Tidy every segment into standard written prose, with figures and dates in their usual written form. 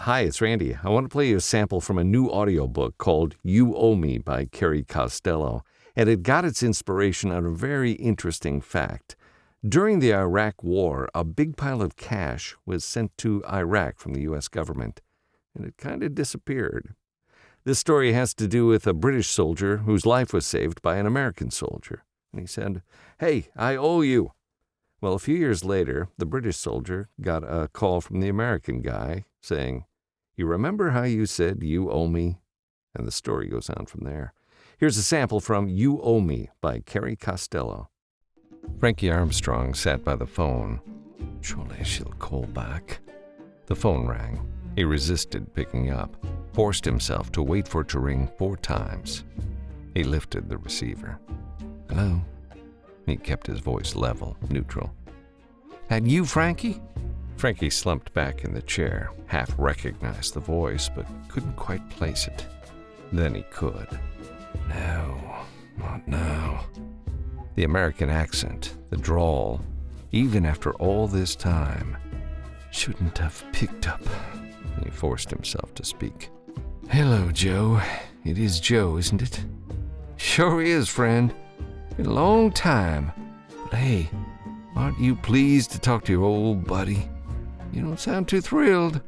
Hi, it's Randy. I want to play you a sample from a new audiobook called You Owe Me by Carrie Costello, and it got its inspiration out of a very interesting fact. During the Iraq War, a big pile of cash was sent to Iraq from the U.S. government, and it kind of disappeared. This story has to do with a British soldier whose life was saved by an American soldier. And he said, "Hey, I owe you." Well, a few years later, the British soldier got a call from the American guy saying, "You remember how you said you owe me?" And the story goes on from there. Here's a sample from You Owe Me by Carrie Costello. Frankie Armstrong sat by the phone. Surely she'll call back. The phone rang. He resisted picking up, forced himself to wait for it to ring 4 times. He lifted the receiver. "Hello?" He kept his voice level, neutral. "That you, Frankie?" Frankie slumped back in the chair, half recognized the voice, but couldn't quite place it. Then he could. "No, not now." The American accent, the drawl, even after all this time, shouldn't have picked up. He forced himself to speak. "Hello, Joe. It is Joe, isn't it?" "Sure is, friend. Been a long time. But hey, aren't you pleased to talk to your old buddy? You don't sound too thrilled."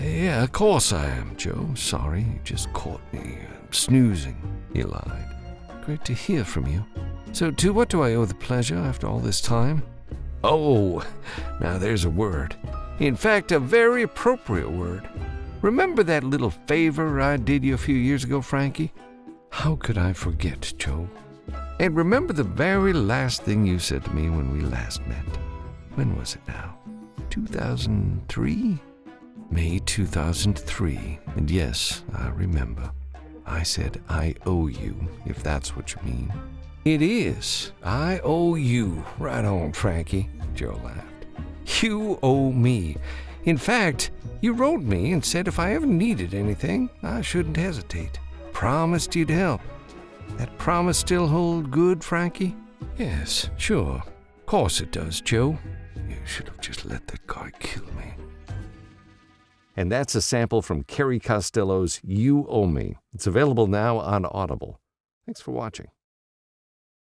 "Yeah, of course I am, Joe. Sorry, you just caught me snoozing," he lied. "Great to hear from you. So to what do I owe the pleasure after all this time?" "Oh, now there's a word. In fact, a very appropriate word. Remember that little favor I did you a few years ago, Frankie?" "How could I forget, Joe?" "And remember the very last thing you said to me when we last met? When was it now? 2003? May 2003. And yes, I remember. I said I owe you, if that's what you mean." "It is. I owe you. Right on, Frankie," Joe laughed. "You owe me. In fact, you wrote me and said if I ever needed anything, I shouldn't hesitate. Promised you'd help. That promise still hold good, Frankie?" "Yes, sure. Course it does, Joe. You should have just let that guy kill me." And that's a sample from Carrie Costello's You Owe Me. It's available now on Audible. Thanks for watching.